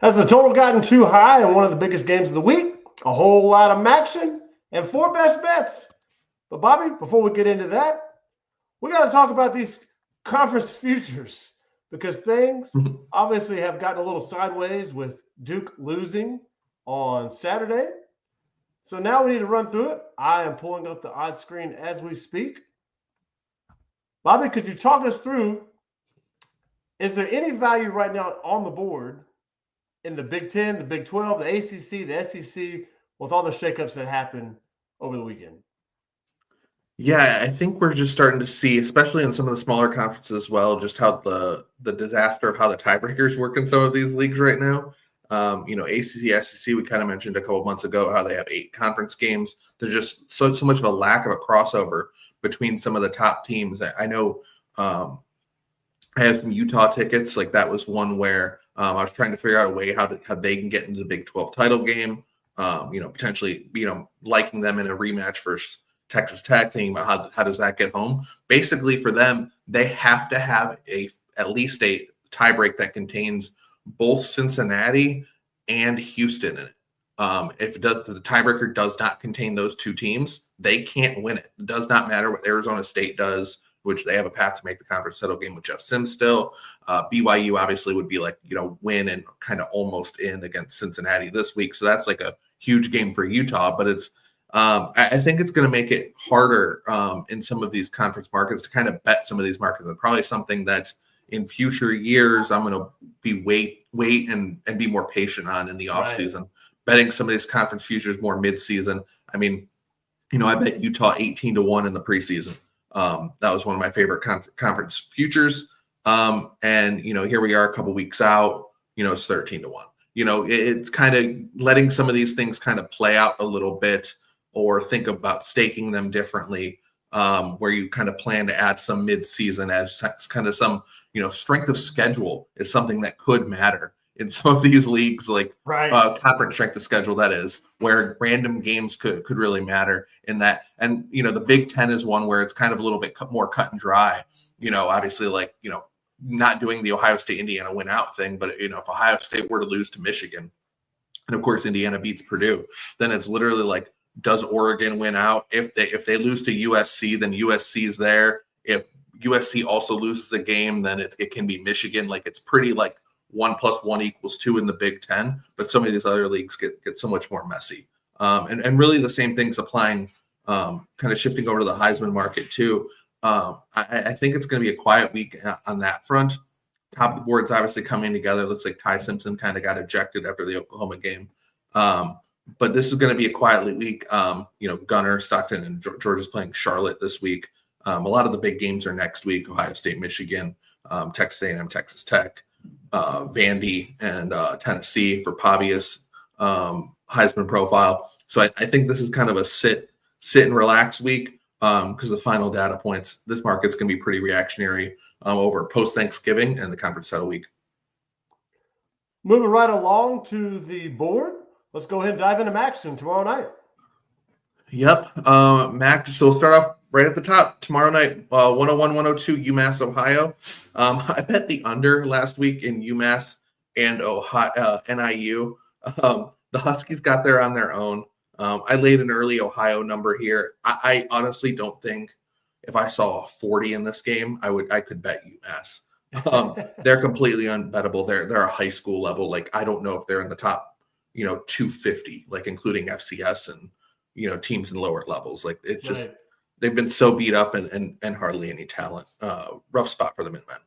Has the total gotten too high in one of the biggest games of the week? A whole lot of MACtion and 4 best bets. But Bobby, before we get into that, we got to talk about these conference futures because things obviously have gotten a little sideways with Duke losing on Saturday. So now we need to run through it. I am pulling up the odds screen as we speak. Bobby, could you talk us through, is there any value right now on the board in the Big Ten, the Big 12, the ACC, the SEC, with all the shakeups that happened over the weekend? Yeah, I think we're just starting to see, especially in some of the smaller conferences as well, just how the disaster of how the tiebreakers work in some of these leagues right now. ACC, SEC, we kind of mentioned a couple of months ago how they have 8 conference games. There's just so much of a lack of a crossover between some of the top teams. I know I have some Utah tickets. Like that was one where I was trying to figure out a way how they can get into the Big 12 title game. Potentially, liking them in a rematch versus Texas Tech, thinking about how does that get home. Basically, for them, they have to have at least a tiebreak that contains both Cincinnati and Houston in it. If the tiebreaker does not contain those two teams, they can't win it. It does not matter what Arizona State does, which they have a path to make the conference title game with Jeff Sims still. BYU obviously would be win and kind of almost in against Cincinnati this week. So that's like a huge game for Utah, but it's I think it's going to make it harder in some of these conference markets to kind of bet some of these markets. And probably something that in future years I'm going to be wait and be more patient on in the offseason. Right. Betting some of these conference futures more mid-season. I mean, I bet Utah 18-1 in the preseason. That was one of my favorite conference futures. And here we are a couple weeks out, it's 13-1. It's kind of letting some of these things kind of play out a little bit, or think about staking them differently, where you kind of plan to add some mid-season as kind of some, strength of schedule is something that could matter in some of these leagues, like conference strength of schedule, that is, where random games could really matter in that. And, the Big Ten is one where it's kind of a little bit more cut and dry, obviously not doing the Ohio State, Indiana win out thing. But, if Ohio State were to lose to Michigan, and of course, Indiana beats Purdue, then it's literally does Oregon win out? If they lose to USC, then USC's there. If USC also loses a game, then it can be Michigan. It's pretty 1 + 1 = 2 in the Big Ten, but some of these other leagues get so much more messy. And really the same thing's applying, kind of shifting over to the Heisman market too. I think it's going to be a quiet week on that front. Top of the board's obviously coming together. Looks like Ty Simpson kind of got ejected after the Oklahoma game. But this is going to be a quiet week. Gunner, Stockton, and Georgia's playing Charlotte this week. A lot of the big games are next week: Ohio State, Michigan, Texas A&M, Texas Tech, Vandy, and Tennessee for Pavia's Heisman profile. So I think this is kind of a sit and relax week because the final data points, this market's going to be pretty reactionary over post-Thanksgiving and the conference title week. Moving right along to the board, let's go ahead and dive into MACtion tomorrow night. Yep. So we'll start off right at the top tomorrow night, 101-102 UMass, Ohio. I bet the under last week in UMass and Ohio, NIU. The Huskies got there on their own. I laid an early Ohio number here. I honestly don't think if I saw a 40 in this game, I could bet UMass. They're completely unbettable. They're a high school level. I don't know if they're in the top, 250, including FCS and, teams in lower levels. It's just, they've been so beat up and hardly any talent. Rough spot for the Minutemen.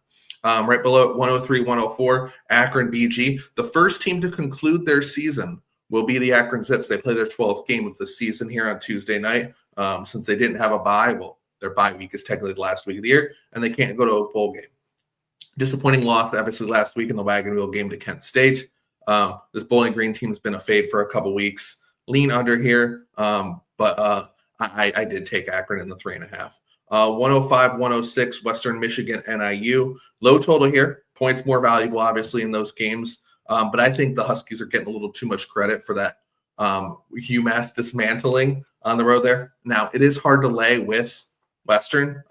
Right below 103-104, Akron BG. The first team to conclude their season will be the Akron Zips. They play their 12th game of the season here on Tuesday night. Since they didn't have a bye, well, their bye week is technically the last week of the year, and they can't go to a bowl game. Disappointing loss, obviously, last week in the wagon wheel game to Kent State. This Bowling Green team has been a fade for a couple weeks. Lean under here, but I did take Akron in the 3.5. 105-106, Western Michigan, NIU. Low total here. Points more valuable, obviously, in those games. But I think the Huskies are getting a little too much credit for that UMass dismantling on the road there. Now, it is hard to lay with Western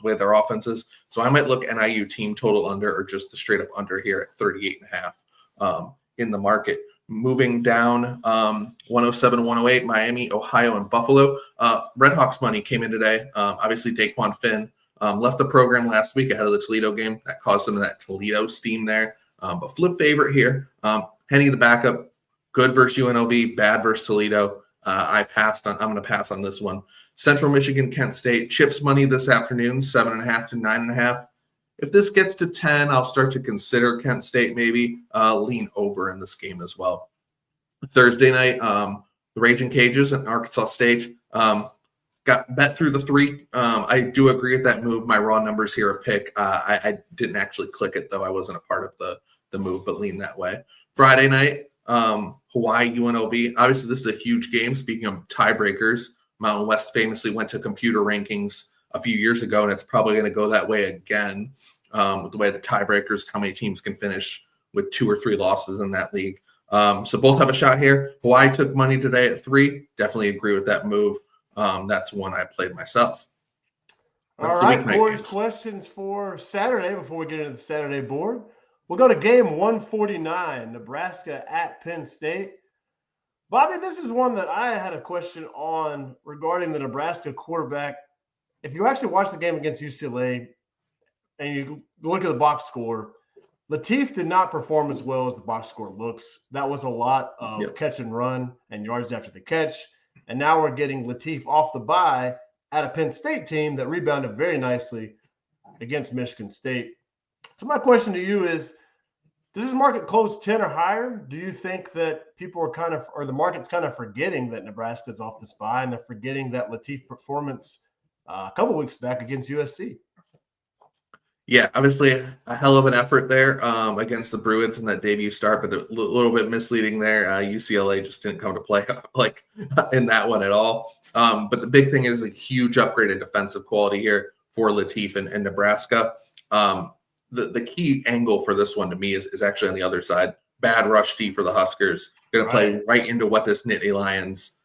with their offenses. So I might look NIU team total under or just the straight up under here at 38.5. in the market. Moving down 107, 108, Miami, Ohio, and Buffalo. Redhawks money came in today. Obviously, Daquan Finn left the program last week ahead of the Toledo game. That caused some of that Toledo steam there. But flip favorite here. Henny, the backup, good versus UNLV, bad versus Toledo. I'm going to pass on this one. Central Michigan, Kent State. Chips money this afternoon, 7.5 to 9.5. If this gets to 10, I'll start to consider Kent State maybe lean over in this game as well. Thursday night, the Raging Cajuns and Arkansas State got bet through the 3. I do agree with that move. My raw numbers here are pick. I didn't actually click it, though. I wasn't a part of the move, but lean that way. Friday night, Hawaii, UNLV. Obviously, this is a huge game. Speaking of tiebreakers, Mountain West famously went to computer rankings a few years ago, and it's probably going to go that way again with the way the tiebreakers, how many teams can finish with 2 or 3 losses in that league. So both have a shot here. Hawaii took money today at 3. Definitely agree with that move. That's one I played myself. All right, boys, questions for Saturday before we get into the Saturday board. We'll go to game 149, Nebraska at Penn State. Bobby, this is one that I had a question on regarding the Nebraska quarterback. If you actually watch the game against UCLA and you look at the box score, Latif did not perform as well as the box score looks. That was a lot of catch and run and yards after the catch. And now we're getting Latif off the bye at a Penn State team that rebounded very nicely against Michigan State. So my question to you is, does this market close 10 or higher? Do you think that people are or the market's kind of forgetting that Nebraska's off this bye and they're forgetting that Latif performance a couple weeks back against USC? Yeah, obviously a hell of an effort there against the Bruins in that debut start, but a little bit misleading there. UCLA just didn't come to play like in that one at all. But the big thing is a huge upgrade in defensive quality here for Latif and Nebraska. The key angle for this one to me is actually on the other side. Bad rush D for the Huskers. Going to play right into what this Nittany Lions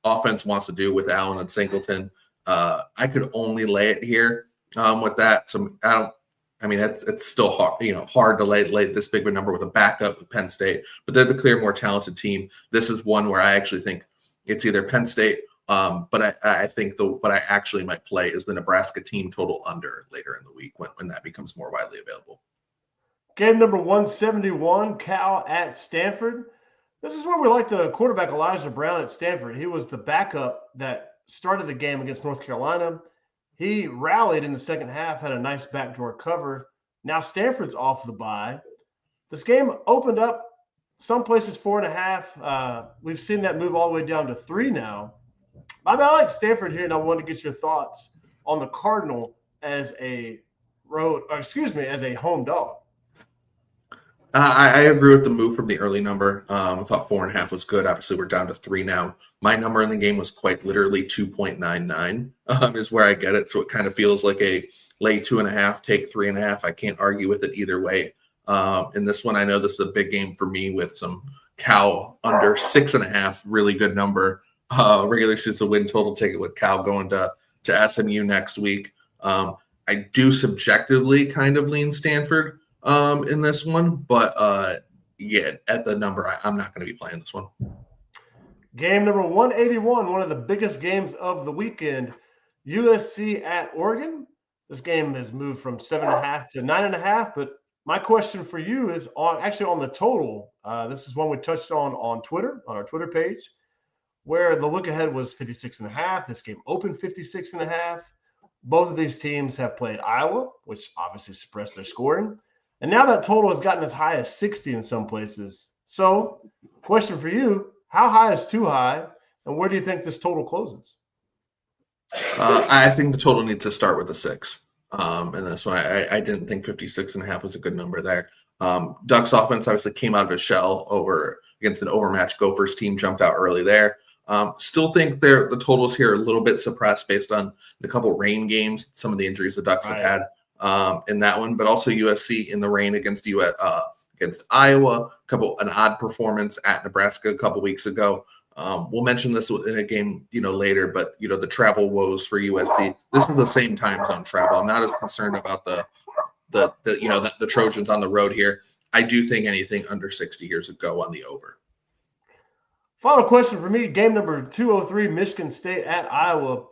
offense wants to do with Allen and Singleton. I could only lay it here with that. So it's still hard to lay this big of a number with a backup with Penn State, but they're the clear more talented team. This is one where I actually think it's either Penn State, but I think what I actually might play is the Nebraska team total under later in the week when that becomes more widely available. Game number 171, Cal at Stanford. This is where we like the quarterback Elijah Brown at Stanford. He was the backup that started the game against North Carolina. He rallied in the second half, had a nice backdoor cover. Now Stanford's off the bye. This game opened up some places 4.5. We've seen that move all the way down to 3 now. I like Stanford here, and I want to get your thoughts on the Cardinal as a home dog. I agree with the move from the early number. I thought 4.5 was good. Obviously, we're down to 3 now. My number in the game was quite literally 2.99 is where I get it. So it kind of feels like a lay 2.5, take 3.5. I can't argue with it either way. In this one, I know this is a big game for me with some Cal under 6.5, really good number. Regular season win total, take it with Cal going to SMU next week. I do subjectively kind of lean Stanford in this one, but at the number, I'm not going to be playing this one. Game number 181, one of the biggest games of the weekend, USC at Oregon. This game has moved from 7.5 to 9.5, but my question for you is on the total. This is one we touched on Twitter, on our Twitter page, where the look ahead was 56.5. This game opened 56.5. Both of these teams have played Iowa, which obviously suppressed their scoring. And now that total has gotten as high as 60 in some places. So, question for you, how high is too high, and where do you think this total closes? I think the total needs to start with a 6. And this one, I didn't think 56.5 was a good number there. Ducks offense obviously came out of a shell against an overmatched Gophers team, jumped out early there. Still think the totals here are a little bit suppressed based on the couple rain games, some of the injuries the Ducks have had in that one, but also USC in the rain against Iowa, an odd performance at Nebraska a couple weeks ago. We'll mention this in a game, later, but the travel woes for USC. This is the same time zone travel. I'm not as concerned about the Trojans on the road here. I do think anything under 60 here is a go on the over. Final question for me, game number 203, Michigan State at Iowa.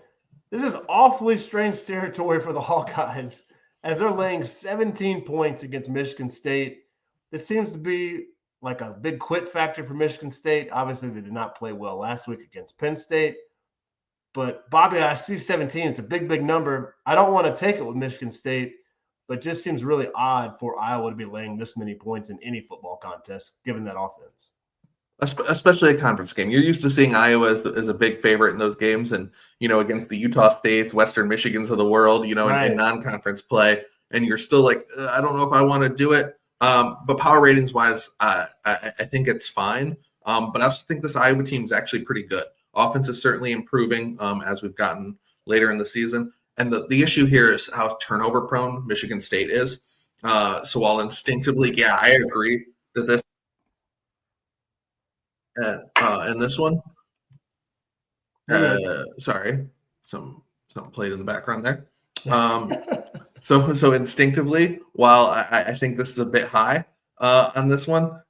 This is awfully strange territory for the Hawkeyes as they're laying 17 points against Michigan State. This seems to be like a big quit factor for Michigan State. Obviously, they did not play well last week against Penn State. But, Bobby, I see 17. It's a big, big number. I don't want to take it with Michigan State, but it just seems really odd for Iowa to be laying this many points in any football contest, given that offense. Especially a conference game. You're used to seeing Iowa as a big favorite in those games and, against the Utah States, Western Michigans of the world, in non-conference play. And you're still like, I don't know if I want to do it. But power ratings wise, I think it's fine. But I also think this Iowa team is actually pretty good. Offense is certainly improving as we've gotten later in the season. And the issue here is how turnover prone Michigan State is. So while instinctively, I agree that this and this one, sorry, some played in the background there. So instinctively, while I think this is a bit high on this one,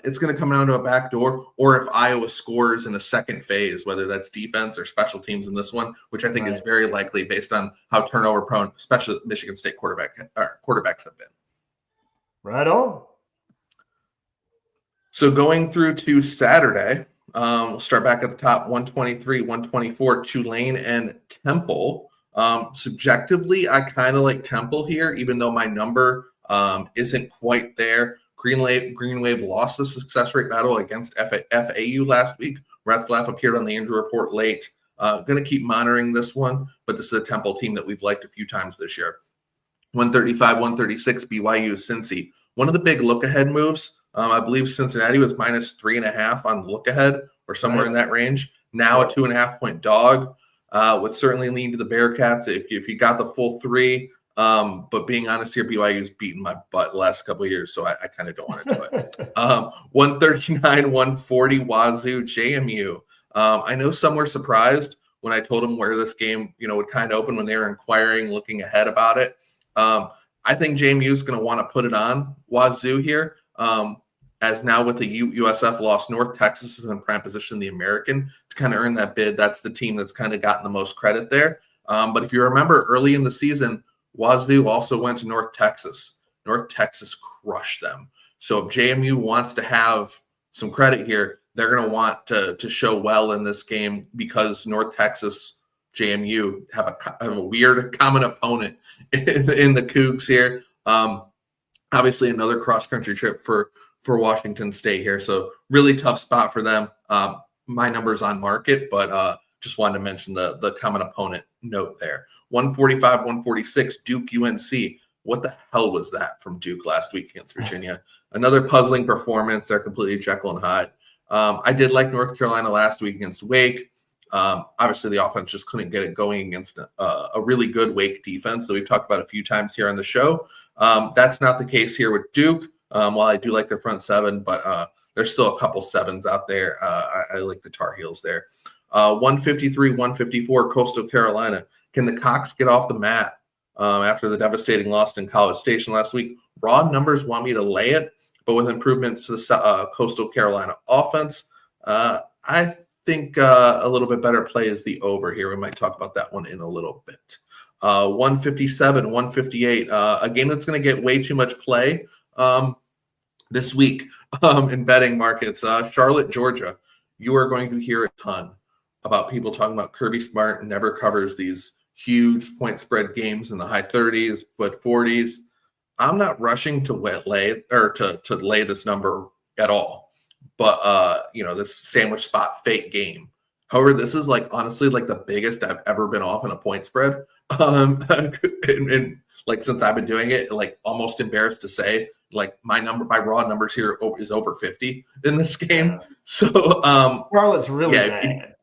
it's going to come down to a backdoor, or if Iowa scores in a second phase, whether that's defense or special teams in this one, which I think is very likely based on how turnover prone, especially Michigan State quarterbacks have been. Right on. So going through to Saturday, we'll start back at the top, 123, 124, Tulane and Temple. Subjectively, I kind of like Temple here, even though my number isn't quite there. Green Wave lost the success rate battle against FAU last week. Retzlaff appeared on the injury report late. Going to keep monitoring this one, but this is a Temple team that we've liked a few times this year. 135, 136, BYU, Cincy. One of the big look-ahead moves, I believe Cincinnati was minus 3.5 on look-ahead or somewhere in that range. Now a 2.5-point dog would certainly lean to the Bearcats if you got the full 3. But being honest here, BYU's beaten my butt the last couple of years, so I kind of don't want to do it. 139, 140, Wazoo, JMU. I know some were surprised when I told them where this game, would kind of open when they were inquiring, looking ahead about it. I think JMU is going to want to put it on Wazoo here. As now with the USF loss, North Texas is in prime position in the American to kind of earn that bid. That's the team that's kind of gotten the most credit there. But if you remember early in the season, Wazoo also went to North Texas. North Texas crushed them. So if JMU wants to have some credit here, they're going to want to show well in this game because North Texas, JMU have a weird common opponent in the Cougs here. Obviously, another cross-country trip for Washington State here. So really tough spot for them. My number's on market, but just wanted to mention the common opponent note there. 145, 146, Duke, UNC. What the hell was that from Duke last week against Virginia? Another puzzling performance. They're completely Jekyll and Hyde. I did like North Carolina last week against Wake. Obviously, the offense just couldn't get it going against a really good Wake defense that we've talked about a few times here on the show. That's not the case here with Duke. While I do like their front seven, but there's still a couple sevens out there. I like the Tar Heels there. 153, 154, Coastal Carolina. Can the Cox get off the mat after the devastating loss in College Station last week? Raw numbers want me to lay it, but with improvements to the Coastal Carolina offense, I think a little bit better play is the over here. We might talk about that one in a little bit. 157, 158, a game that's going to get way too much play this week in betting markets. Charlotte, Georgia. You are going to hear a ton about people talking about Kirby Smart never covers these huge point spread games in the high 30s, but 40s. I'm not rushing to lay this number at all. But this sandwich spot fake game. However, this is honestly the biggest I've ever been off in a point spread. And since I've been doing it, almost embarrassed to say, my raw numbers here is over 50 in this game. So Charlotte's really bad.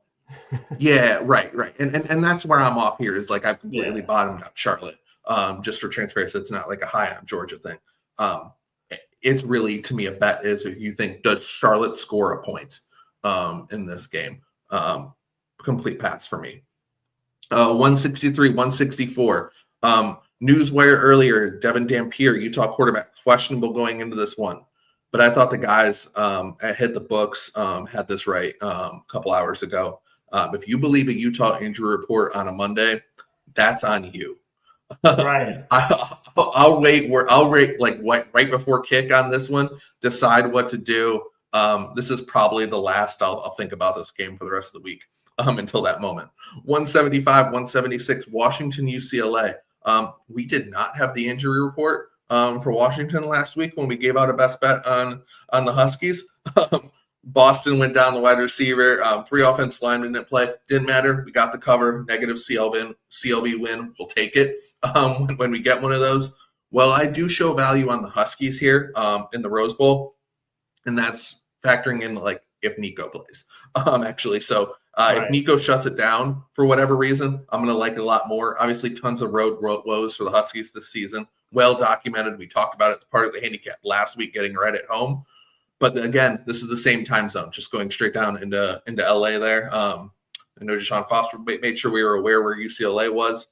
Yeah, right. And that's where I'm off here is I've completely bottomed out Charlotte. Just for transparency, it's not a high on Georgia thing. It's really, to me, a bet is if you think, does Charlotte score a point in this game? Complete pass for me. 163, 164. Newswire earlier, Devin Dampier, Utah quarterback, questionable going into this one. But I thought the guys at Hit the Books had this right a couple hours ago. If you believe a Utah injury report on a Monday, that's on you. Right. I'll wait right before kick on this one, decide what to do. This is probably the last I'll think about this game for the rest of the week until that moment. 175, 176, Washington, UCLA. We did not have the injury report for Washington last week when we gave out a best bet on the Huskies. Boston went down the wide receiver. 3 offensive linemen didn't play. Didn't matter. We got the cover. Negative CLB win. We'll take it when we get one of those. Well, I do show value on the Huskies here in the Rose Bowl, and that's factoring in like if Nico plays. Actually, so if Nico shuts it down for whatever reason, I'm going to like it a lot more. Obviously, tons of road woes for the Huskies this season. Well documented. We talked about it as part of the handicap last week, getting right at home. But again, this is the same time zone, just going straight down into LA there. I know Deshaun Foster made sure we were aware where UCLA was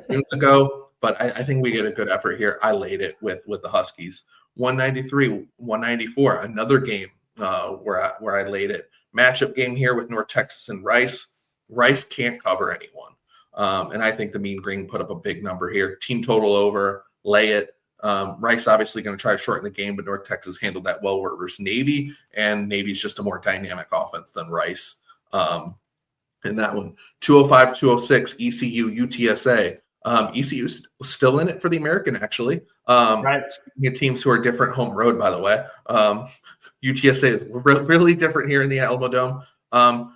minutes ago, but I think we get a good effort here. I laid it with the Huskies. 193, 194, another game where I laid it. Matchup game here with North Texas and Rice. Rice can't cover anyone. And I think the Mean Green put up a big number here. Team total over, lay it. Rice obviously going to try to shorten the game, but North Texas handled that well versus Navy, and Navy's just a more dynamic offense than Rice. In that one, 205, 206, ECU, UTSA. ECU's still in it for the American, actually. Teams who are different home road, by the way. UTSA is really different here in the Alamo Dome.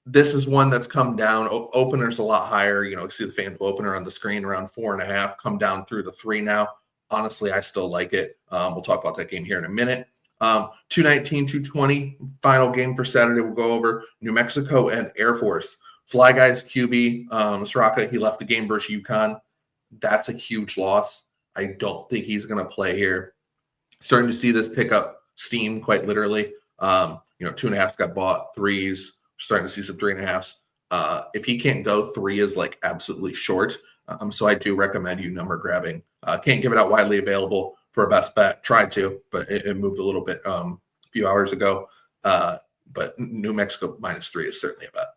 This is one that's come down. Opener's a lot higher. You see the fan opener on the screen around 4.5, come down through the 3 now. Honestly, I still like it. We'll talk about that game here in a minute. 219, 220, final game for Saturday. We'll go over New Mexico and Air Force. Fly Guys QB, Straka, he left the game versus UConn. That's a huge loss. I don't think he's going to play here. Starting to see this pick up steam, quite literally. 2.5s got bought, 3s. Starting to see some 3.5s. If he can't go, 3 is like absolutely short. So I do recommend you number grabbing. Can't give it out widely available for a best bet. Tried to, but it moved a little bit a few hours ago. But New Mexico -3 is certainly a bet.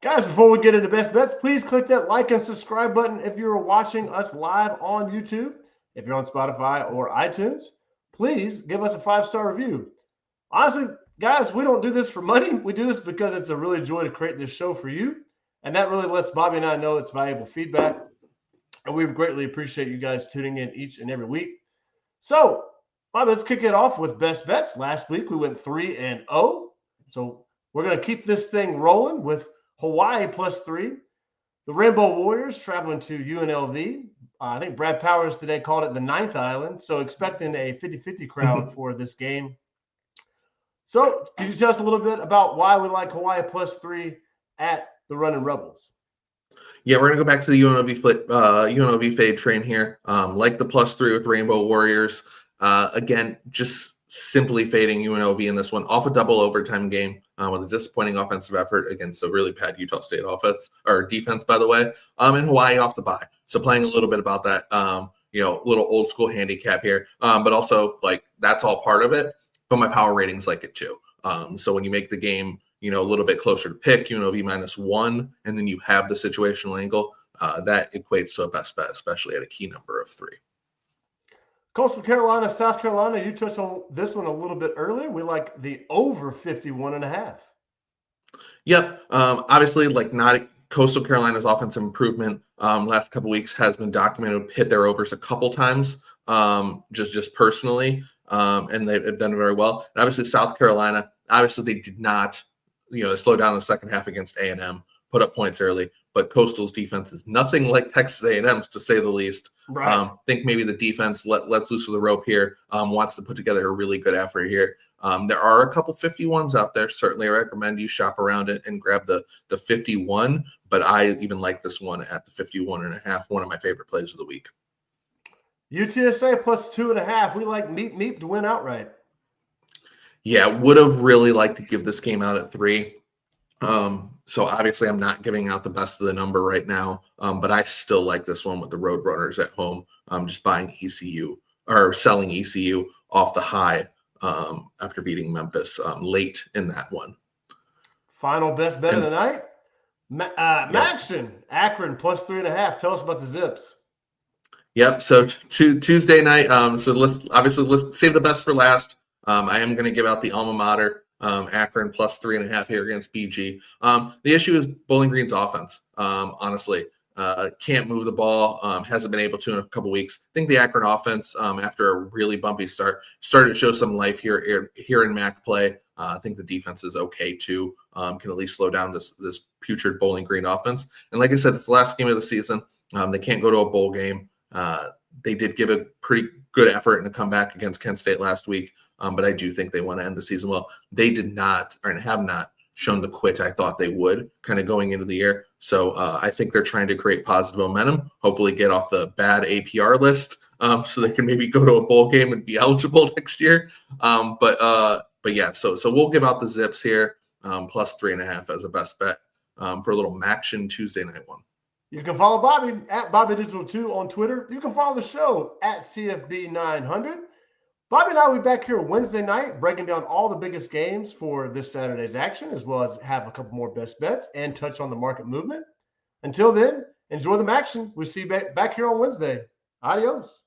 Guys, before we get into best bets, please click that like and subscribe button if you're watching us live on YouTube. If you're on Spotify or iTunes, please give us a 5-star review. Honestly, guys, we don't do this for money. We do this because it's a really joy to create this show for you. And that really lets Bobby and I know it's valuable feedback. And we greatly appreciate you guys tuning in each and every week. So, Bobby, let's kick it off with best bets. Last week, we went 3-0. So we're going to keep this thing rolling with Hawaii +3. The Rainbow Warriors traveling to UNLV. I think Brad Powers today called it the 9th island. So expecting a 50-50 crowd for this game. So, could you tell us a little bit about why we like Hawaii +3 at the Running Rebels? Yeah, we're going to go back to the UNLV fade train here. Like the +3 with Rainbow Warriors. Again, just simply fading UNLV in this one off a double overtime game with a disappointing offensive effort against a really bad Utah State defense, by the way. And Hawaii off the bye. So playing a little bit about that, little old school handicap here. But also, like, that's all part of it. But my power ratings like it too. So when you make the game, a little bit closer to pick, UNLV -1, and then you have the situational angle, that equates to a best bet, especially at a key number of 3. Coastal Carolina, South Carolina, you touched on this one a little bit earlier. We like the over 51.5. Yep. Obviously, not Coastal Carolina's offensive improvement last couple weeks has been documented. Hit their overs a couple times, just personally. And they've done very well. And obviously, South Carolina, they did not, slow down in the second half against A&M, put up points early. But Coastal's defense is nothing like Texas A&M's, to say the least. Right. Think maybe the defense lets loose of the rope here, wants to put together a really good effort here. There are a couple 51s out there. Certainly, I recommend you shop around it and grab the 51. But I even like this one at the 51.5, one of my favorite plays of the week. UTSA +2.5. We like Meep to win outright. Yeah, would have really liked to give this game out at 3. So obviously I'm not giving out the best of the number right now, but I still like this one with the Roadrunners at home. I'm just buying ECU or selling ECU off the high after beating Memphis late in that one. Final best bet of the night. MACtion, Akron plus 3.5. Tell us about the Zips. Yep. So Tuesday night. So let's save the best for last. I am going to give out the alma mater, Akron plus 3.5 here against BG. The issue is Bowling Green's offense. Honestly, can't move the ball. Hasn't been able to in a couple weeks. I think the Akron offense, after a really bumpy start, started to show some life here in MAC play. I think the defense is okay too. Can at least slow down this putrid Bowling Green offense. And like I said, it's the last game of the season. They can't go to a bowl game. They did give a pretty good effort in the comeback against Kent State last week, but I do think they want to end the season well. They did not, or have not, shown the quit I thought they would kind of going into the year. So I think they're trying to create positive momentum, hopefully get off the bad APR list so they can maybe go to a bowl game and be eligible next year. But yeah, so we'll give out the Zips here, plus 3.5 as a best bet for a little MACtion Tuesday night one. You can follow Bobby at BobbyDigital2 on Twitter. You can follow the show at CFB900. Bobby and I will be back here Wednesday night breaking down all the biggest games for this Saturday's action, as well as have a couple more best bets and touch on the market movement. Until then, enjoy the MACtion. We'll see you back here on Wednesday. Adios.